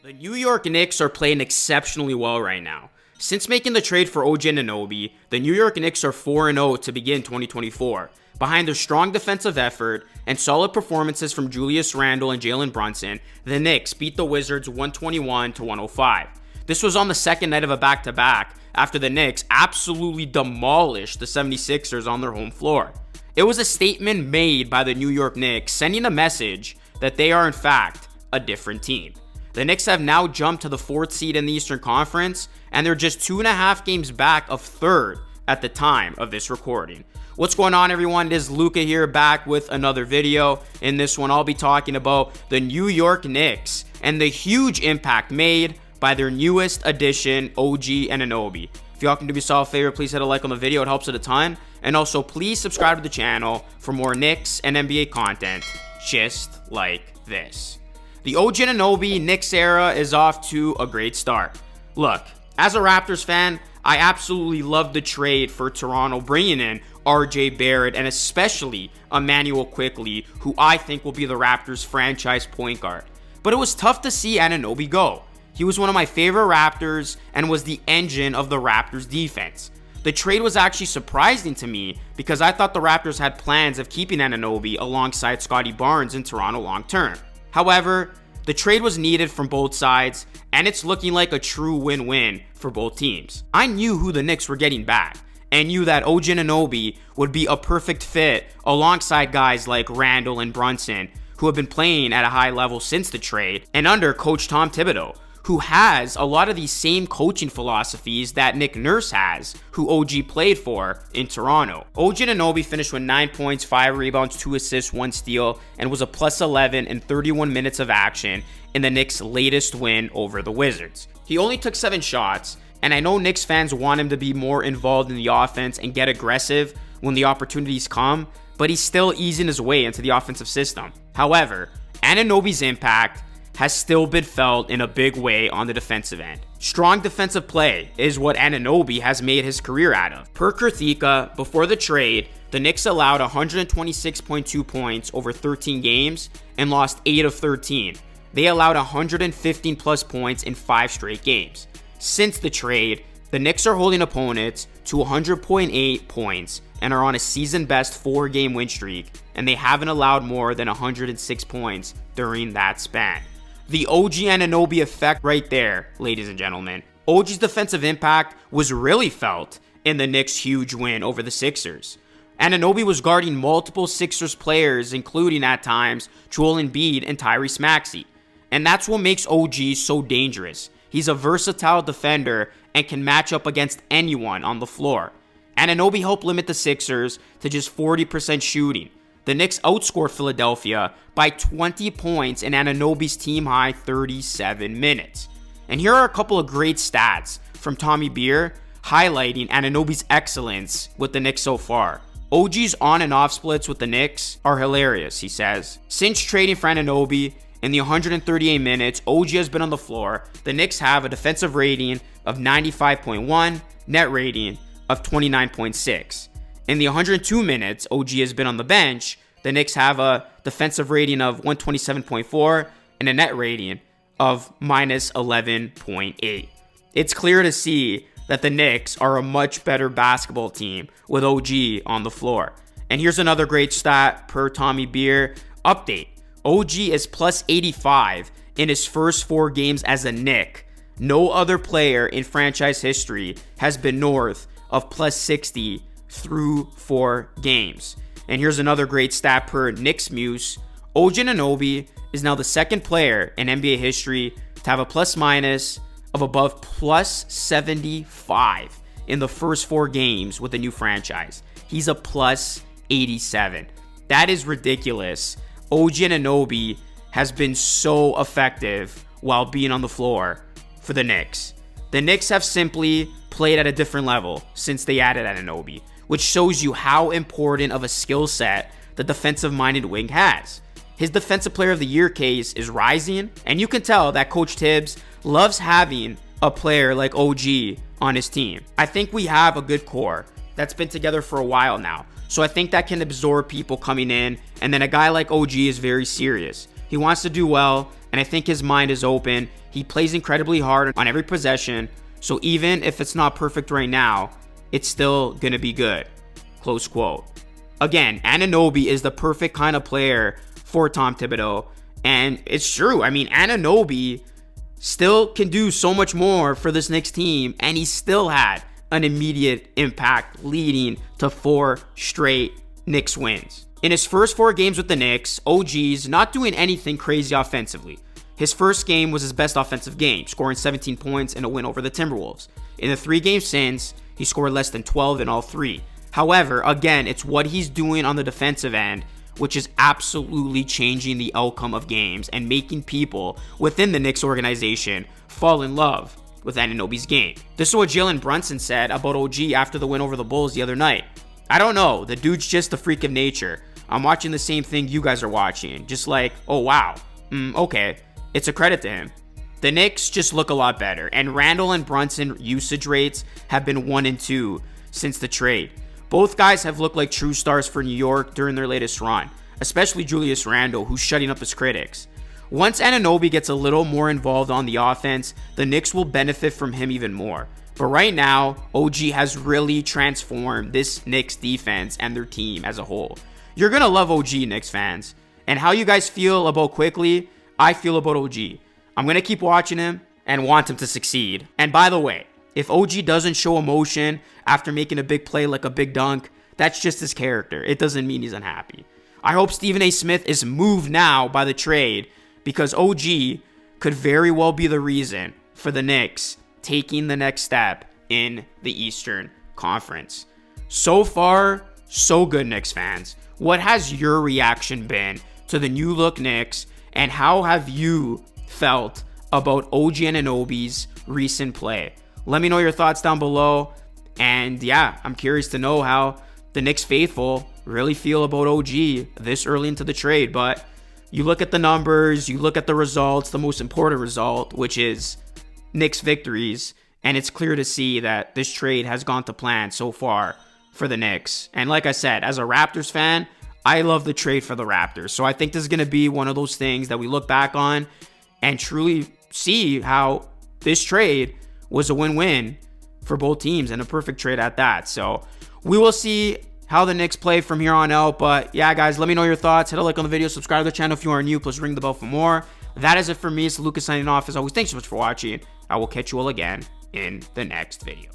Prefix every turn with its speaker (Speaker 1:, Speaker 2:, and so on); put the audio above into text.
Speaker 1: The New York Knicks are playing exceptionally well right now. Since making the trade for OG Anunoby, the New York Knicks are 4-0 to begin 2024. Behind their strong defensive effort and solid performances from Julius Randle and Jalen Brunson, the Knicks beat the Wizards 121-105. This was on the second night of a back-to-back after the Knicks absolutely demolished the 76ers on their home floor. It was a statement made by the New York Knicks, sending a message that they are in fact a different team. The Knicks have now jumped to the 4th seed in the Eastern Conference, and they're just 2.5 games back of 3rd at the time of this recording. What's going on, everyone? It is Luca here, back with another video. In this one, I'll be talking about the New York Knicks and the huge impact made by their newest addition, OG Anunoby. If y'all can do yourself a favor, please hit a like on the video. It helps it a ton. And also, please subscribe to the channel for more Knicks and NBA content just like this. The OG Anunoby Knicks era is off to a great start. Look, as a Raptors fan, I absolutely love the trade for Toronto, bringing in RJ Barrett and especially Immanuel Quickley, who I think will be the Raptors franchise point guard. But it was tough to see Anunoby go. He was one of my favorite Raptors and was the engine of the Raptors defense. The trade was actually surprising to me because I thought the Raptors had plans of keeping Anunoby alongside Scottie Barnes in Toronto long term. However, the trade was needed from both sides, and it's looking like a true win-win for both teams. I knew who the Knicks were getting back, and knew that OG Anunoby would be a perfect fit alongside guys like Randle and Brunson, who have been playing at a high level since the trade, and under Coach Tom Thibodeau, who has a lot of these same coaching philosophies that Nick Nurse has, who OG played for in Toronto. OG Anunoby finished with 9 points, 5 rebounds, 2 assists, 1 steal, and was a plus 11 in 31 minutes of action in the Knicks' latest win over the Wizards. He only took 7 shots, and I know Knicks fans want him to be more involved in the offense and get aggressive when the opportunities come, but he's still easing his way into the offensive system. However, Anunoby's impact has still been felt in a big way on the defensive end. Strong defensive play is what Anunoby has made his career out of. Per Kurthika, before the trade, the Knicks allowed 126.2 points over 13 games and lost 8 of 13. They allowed 115 plus points in 5 straight games. Since the trade, the Knicks are holding opponents to 100.8 points and are on a season-best 4-game win streak, and they haven't allowed more than 106 points during that span. The OG Anunoby effect right there, ladies and gentlemen. OG's defensive impact was really felt in the Knicks' huge win over the Sixers. Anunoby was guarding multiple Sixers players, including at times Joel Embiid and Tyrese Maxey. And that's what makes OG so dangerous. He's a versatile defender and can match up against anyone on the floor. Anunoby helped limit the Sixers to just 40% shooting. The Knicks outscored Philadelphia by 20 points in Anunoby's team-high 37 minutes. And here are a couple of great stats from Tommy Beer highlighting Anunoby's excellence with the Knicks so far. OG's on and off splits with the Knicks are hilarious, he says. Since trading for Anunoby, in the 138 minutes OG has been on the floor, the Knicks have a defensive rating of 95.1, net rating of 29.6. In the 102 minutes OG has been on the bench, the Knicks have a defensive rating of 127.4 and a net rating of minus 11.8. It's clear to see that the Knicks are a much better basketball team with OG on the floor. And here's another great stat per Tommy Beer update. OG is plus 85 in his first 4 games as a Knick. No other player in franchise history has been north of plus 60 through 4 games. And here's another great stat per Knicks Muse. OG Anunoby is now the second player in NBA history to have a plus minus of above plus 75 in the first 4 games with a new franchise. He's a plus 87. That is ridiculous. OG Anunoby has been so effective while being on the floor for the Knicks. The Knicks have simply played at a different level since they added Anunoby, which shows you how important of a skill set the defensive-minded wing has. His Defensive Player of the Year case is rising, and you can tell that Coach Tibbs loves having a player like OG on his team. I think we have a good core that's been together for a while now, so I think that can absorb people coming in, and then a guy like OG is very serious. He wants to do well, and I think his mind is open. He plays incredibly hard on every possession, so even if it's not perfect right now, it's still gonna be good. Close quote. Again, Anunoby is the perfect kind of player for Tom Thibodeau, and it's true. I mean, Anunoby still can do so much more for this Knicks team, and he still had an immediate impact, leading to 4 straight Knicks wins. In his first 4 games with the Knicks, OG's not doing anything crazy offensively. His first game was his best offensive game, scoring 17 points in a win over the Timberwolves. In the 3 games since, he scored less than 12 in all 3. However, again, it's what he's doing on the defensive end, which is absolutely changing the outcome of games and making people within the Knicks organization fall in love with Anunoby's game. This is what Jalen Brunson said about OG after the win over the Bulls the other night. "I don't know, the dude's just a freak of nature. I'm watching the same thing you guys are watching. Just like, oh wow, okay, it's a credit to him." The Knicks just look a lot better, and Randle and Brunson usage rates have been 1 and 2 since the trade. Both guys have looked like true stars for New York during their latest run, especially Julius Randle, who's shutting up his critics. Once Anunoby gets a little more involved on the offense, the Knicks will benefit from him even more. But right now, OG has really transformed this Knicks defense and their team as a whole. You're gonna love OG, Knicks fans. And how you guys feel about Quickly, I feel about OG. I'm gonna keep watching him and want him to succeed. And by the way, if OG doesn't show emotion after making a big play like a big dunk, that's just his character. It doesn't mean he's unhappy. I hope Stephen A. Smith is moved now by the trade, because OG could very well be the reason for the Knicks taking the next step in the Eastern Conference. So far, so good, Knicks fans. What has your reaction been to the new look Knicks, and how have you felt about OG Anunoby's recent play? Let me know your thoughts down below. And yeah, I'm curious to know how the Knicks faithful really feel about OG this early into the trade. But you look at the numbers, you look at the results, the most important result, which is Knicks victories, and it's clear to see that this trade has gone to plan so far for the Knicks. And like I said, as a Raptors fan, I love the trade for the Raptors. So I think this is going to be one of those things that we look back on and truly see how this trade was a win-win for both teams, and a perfect trade at that. So we will see how the Knicks play from here on out. But yeah, guys, let me know your thoughts. Hit a like on the video, subscribe to the channel if you are new, plus ring the bell for more. That is it for me. It's Lucas signing off. As always, thanks so much for watching. I will catch you all again in the next video.